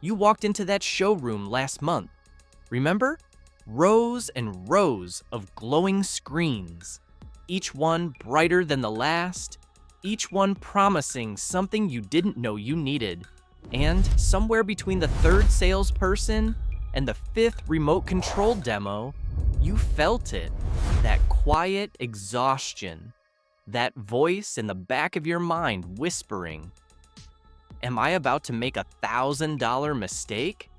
You walked into that showroom last month. Remember? Rows and rows of glowing screens, each one brighter than the last, each one promising something you didn't know you needed. And somewhere between the third salesperson and the fifth remote control demo, you felt it, that quiet exhaustion, that voice in the back of your mind whispering, "Am I about to make $1,000 mistake?"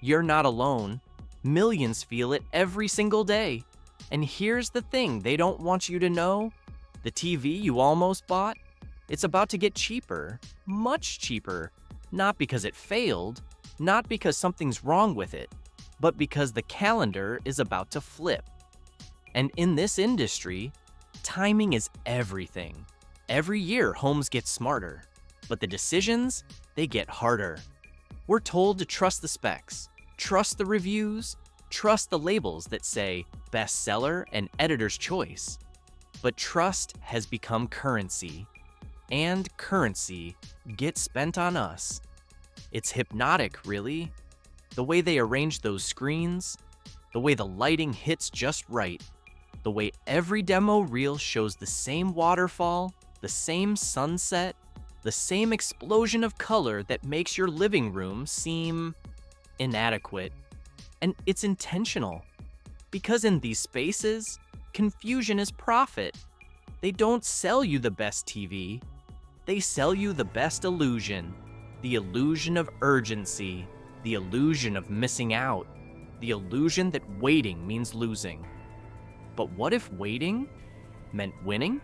You're not alone. Millions feel it every single day. And here's the thing they don't want you to know. The TV you almost bought, it's about to get cheaper, much cheaper. Not because it failed, not because something's wrong with it, but because the calendar is about to flip. And in this industry, timing is everything. Every year, homes get smarter, but the decisions, they get harder. We're told to trust the specs, trust the reviews, trust the labels that say bestseller and editor's choice. But trust has become currency, and currency gets spent on us. It's hypnotic, really. The way they arrange those screens, the way the lighting hits just right, the way every demo reel shows the same waterfall, the same sunset, the same explosion of color that makes your living room seem inadequate. And it's intentional, because in these spaces, confusion is profit. They don't sell you the best TV. They sell you the best illusion. The illusion of urgency. The illusion of missing out. The illusion that waiting means losing. But what if waiting meant winning?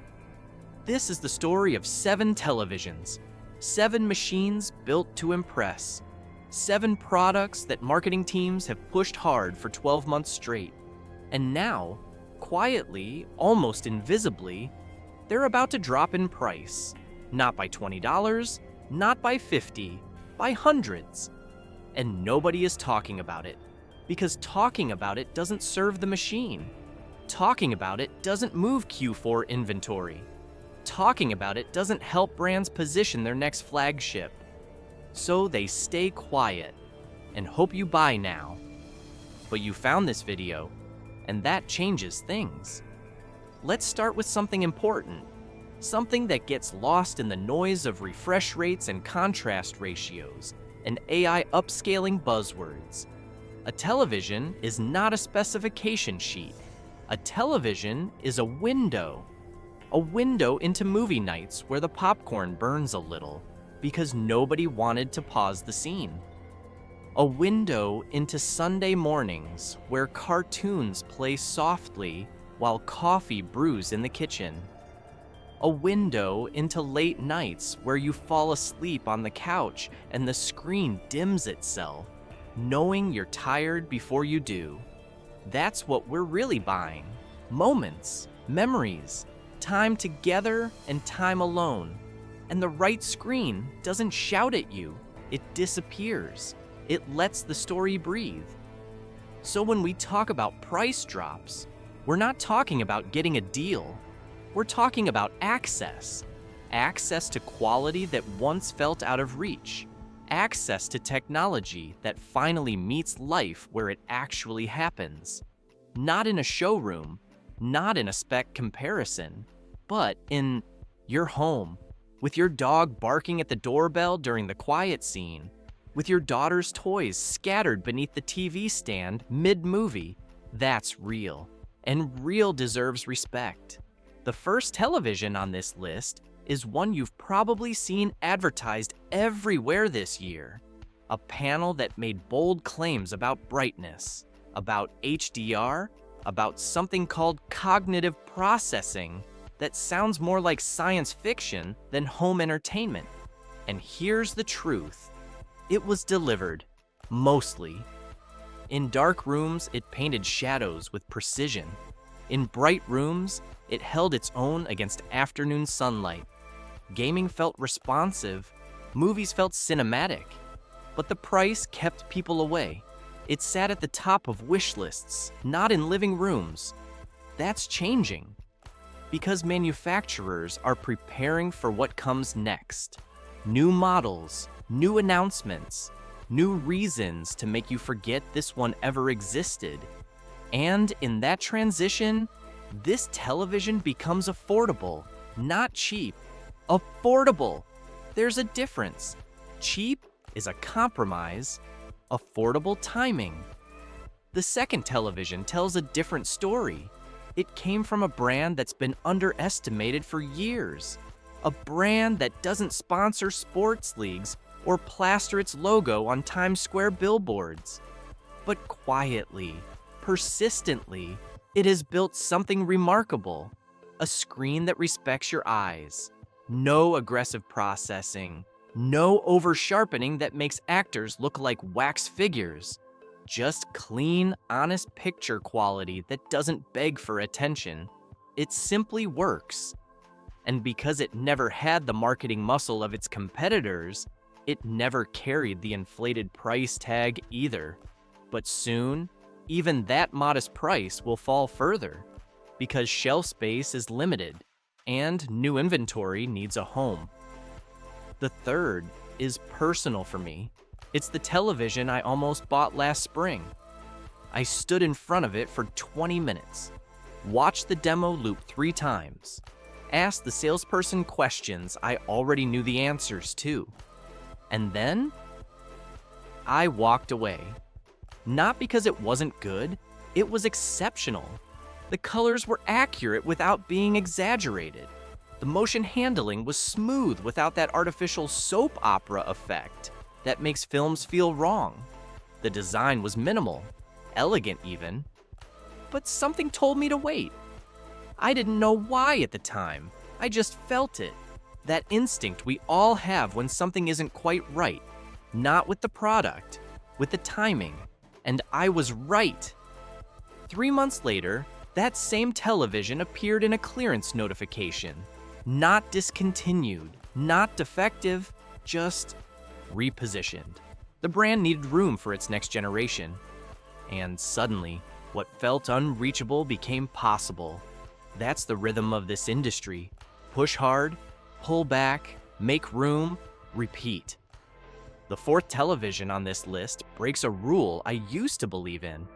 This is the story of 7 televisions. 7 machines built to impress. 7 products that marketing teams have pushed hard for 12 months straight. And now, quietly, almost invisibly, they're about to drop in price. Not by $20, not by $50, by hundreds. And nobody is talking about it, because talking about it doesn't serve the machine. Talking about it doesn't move Q4 inventory. Talking about it doesn't help brands position their next flagship. So they stay quiet and hope you buy now. But you found this video, and that changes things. Let's start with something important, something that gets lost in the noise of refresh rates and contrast ratios and AI upscaling buzzwords. A television is not a specification sheet. A television is a window into movie nights where the popcorn burns a little because nobody wanted to pause the scene. A window into Sunday mornings where cartoons play softly while coffee brews in the kitchen. A window into late nights where you fall asleep on the couch and the screen dims itself, knowing you're tired before you do. That's what we're really buying. Moments, memories, time together and time alone. And the right screen doesn't shout at you, it disappears. It lets the story breathe. So when we talk about price drops, we're not talking about getting a deal. We're talking about access. Access to quality that once felt out of reach. Access to technology that finally meets life where it actually happens. Not in a showroom, not in a spec comparison, but in your home, with your dog barking at the doorbell during the quiet scene, with your daughter's toys scattered beneath the TV stand mid-movie. That's real, and real deserves respect. The first television on this list is one you've probably seen advertised everywhere this year. A panel that made bold claims about brightness, about HDR, about something called cognitive processing that sounds more like science fiction than home entertainment. And here's the truth. It was delivered, mostly. In dark rooms, it painted shadows with precision. In bright rooms, it held its own against afternoon sunlight. Gaming felt responsive, movies felt cinematic, but the price kept people away. It sat at the top of wish lists, not in living rooms. That's changing, because manufacturers are preparing for what comes next. New models, new announcements, new reasons to make you forget this one ever existed. And in that transition, this television becomes affordable, not cheap. Affordable. There's a difference. Cheap is a compromise, affordable timing. The second television tells a different story. It came from a brand that's been underestimated for years. A brand that doesn't sponsor sports leagues or plaster its logo on Times Square billboards. But quietly, persistently, it has built something remarkable. A screen that respects your eyes. No aggressive processing. No over-sharpening that makes actors look like wax figures. Just clean, honest picture quality that doesn't beg for attention. It simply works. And because it never had the marketing muscle of its competitors, it never carried the inflated price tag either. But soon, even that modest price will fall further, because shelf space is limited, and new inventory needs a home. The third is personal for me. It's the television I almost bought last spring. I stood in front of it for 20 minutes, watched the demo loop 3 times, asked the salesperson questions I already knew the answers to, and then I walked away. Not because it wasn't good, it was exceptional. The colors were accurate without being exaggerated. The motion handling was smooth without that artificial soap opera effect that makes films feel wrong. The design was minimal, elegant even, but something told me to wait. I didn't know why at the time, I just felt it. That instinct we all have when something isn't quite right, not with the product, with the timing, and I was right. 3 months later, that same television appeared in a clearance notification. Not discontinued, not defective, just repositioned. The brand needed room for its next generation. And suddenly, what felt unreachable became possible. That's the rhythm of this industry. Push hard, pull back, make room, repeat. The fourth television on this list breaks a rule I used to believe in.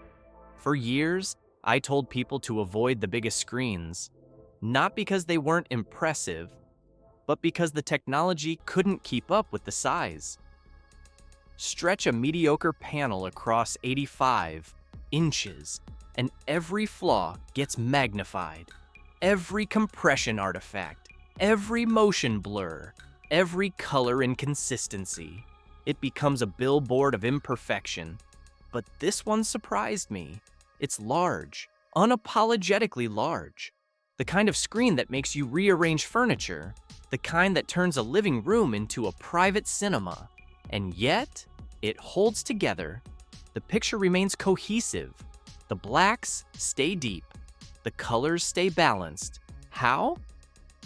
For years, I told people to avoid the biggest screens, not because they weren't impressive, but because the technology couldn't keep up with the size. Stretch a mediocre panel across 85 inches, and every flaw gets magnified. Every compression artifact, every motion blur, every color inconsistency. It becomes a billboard of imperfection. But this one surprised me. It's large, unapologetically large. The kind of screen that makes you rearrange furniture, the kind that turns a living room into a private cinema. And yet, it holds together. The picture remains cohesive. The blacks stay deep. The colors stay balanced. How?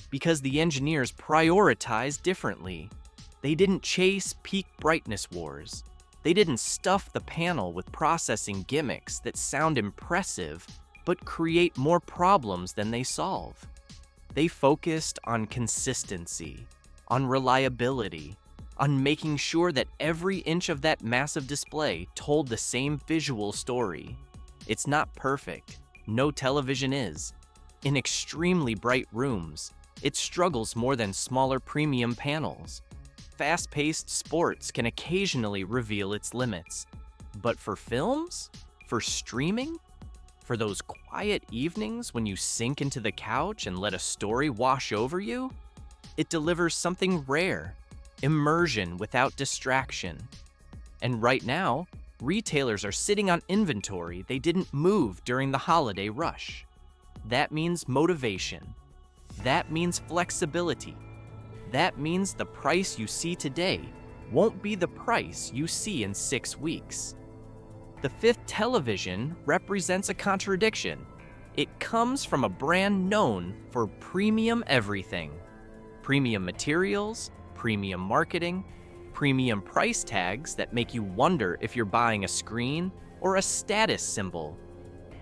Because the engineers prioritize differently. They didn't chase peak brightness wars. They didn't stuff the panel with processing gimmicks that sound impressive, but create more problems than they solve. They focused on consistency, on reliability, on making sure that every inch of that massive display told the same visual story. It's not perfect. No television is. In extremely bright rooms, it struggles more than smaller premium panels. Fast-paced sports can occasionally reveal its limits. But for films? For streaming? For those quiet evenings when you sink into the couch and let a story wash over you? It delivers something rare, immersion without distraction. And right now, retailers are sitting on inventory they didn't move during the holiday rush. That means motivation. That means flexibility. That means the price you see today won't be the price you see in 6 weeks. The fifth television represents a contradiction. It comes from a brand known for premium everything. Premium materials, premium marketing, premium price tags that make you wonder if you're buying a screen or a status symbol.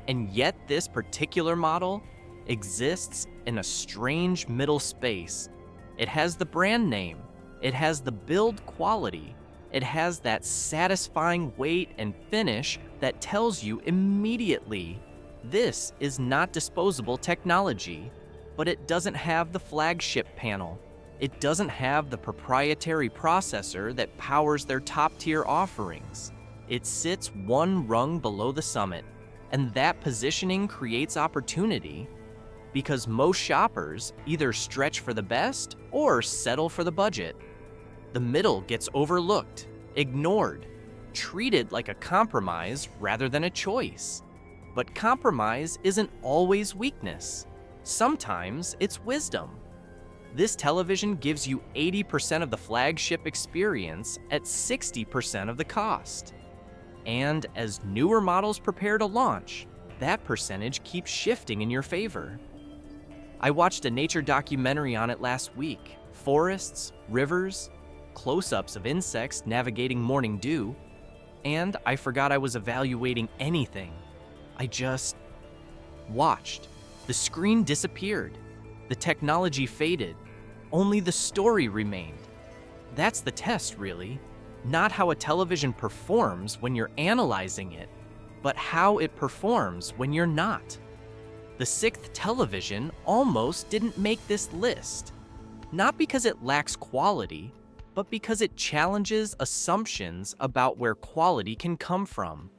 And yet this particular model exists in a strange middle space. It has the brand name, it has the build quality, It has that satisfying weight and finish that tells you immediately this is not disposable technology. But it doesn't have the flagship panel. It doesn't have the proprietary processor that powers their top-tier offerings. It sits one rung below the summit, and that positioning creates opportunity because most shoppers either stretch for the best or settle for the budget. The middle gets overlooked, ignored, treated like a compromise rather than a choice. But compromise isn't always weakness. Sometimes it's wisdom. This television gives you 80% of the flagship experience at 60% of the cost. And as newer models prepare to launch, that percentage keeps shifting in your favor. I watched a nature documentary on it last week. Forests, rivers, close-ups of insects navigating morning dew, and I forgot I was evaluating anything. I just watched. The screen disappeared. The technology faded. Only the story remained. That's the test, really. Not how a television performs when you're analyzing it, but how it performs when you're not. The sixth television almost didn't make this list. Not because it lacks quality, but because it challenges assumptions about where quality can come from.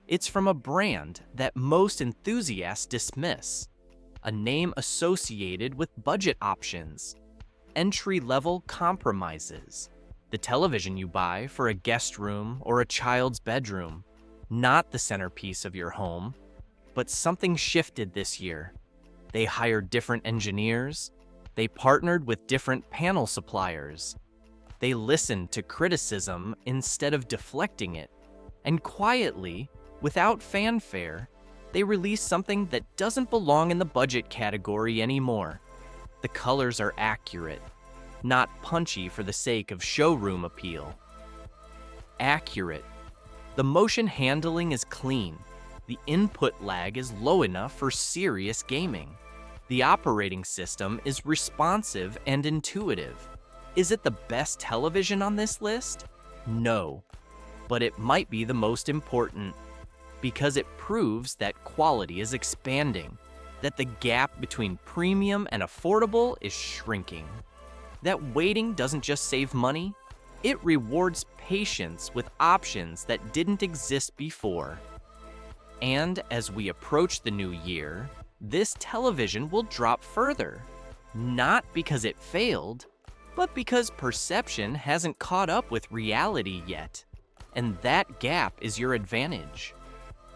It's from a brand that most enthusiasts dismiss, a name associated with budget options, entry-level compromises, the television you buy for a guest room or a child's bedroom, not the centerpiece of your home. But something shifted this year. They hired different engineers, they partnered with different panel suppliers, they listened to criticism instead of deflecting it, and quietly, without fanfare, they released something that doesn't belong in the budget category anymore. The colors are accurate, not punchy for the sake of showroom appeal. Accurate. The motion handling is clean. The input lag is low enough for serious gaming. The operating system is responsive and intuitive. Is it the best television on this list? No. But it might be the most important, because it proves that quality is expanding, that the gap between premium and affordable is shrinking, that waiting doesn't just save money, it rewards patience with options that didn't exist before. And as we approach the new year, this television will drop further, not because it failed, but because perception hasn't caught up with reality yet, and that gap is your advantage.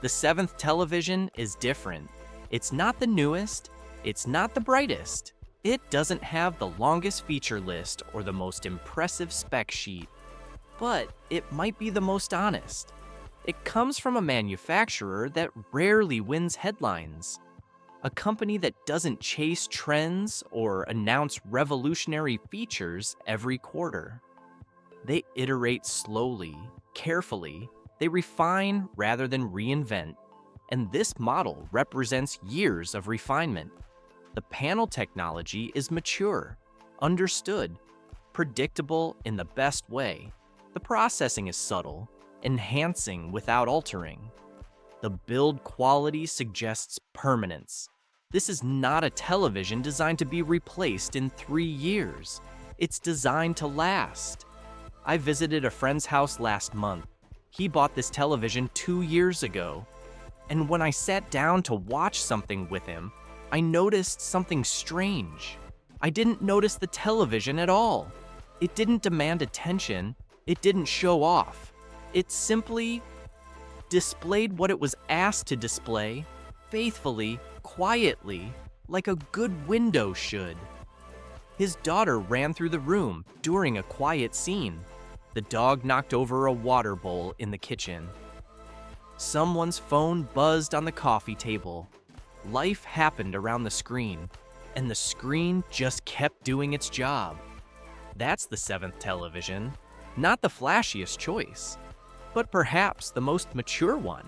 The seventh television is different. It's not the newest, it's not the brightest. It doesn't have the longest feature list or the most impressive spec sheet, but it might be the most honest. It comes from a manufacturer that rarely wins headlines, a company that doesn't chase trends or announce revolutionary features every quarter. They iterate slowly, carefully. They refine rather than reinvent, and this model represents years of refinement. The panel technology is mature, understood, predictable in the best way. The processing is subtle, enhancing without altering. The build quality suggests permanence. This is not a television designed to be replaced in 3 years. It's designed to last. I visited a friend's house last month. He bought this television 2 years ago. And when I sat down to watch something with him, I noticed something strange. I didn't notice the television at all. It didn't demand attention. It didn't show off. It simply displayed what it was asked to display, faithfully, quietly, like a good window should. His daughter ran through the room during a quiet scene. The dog knocked over a water bowl in the kitchen. Someone's phone buzzed on the coffee table. Life happened around the screen, and the screen just kept doing its job. That's the seventh television. Not the flashiest choice, but perhaps the most mature one.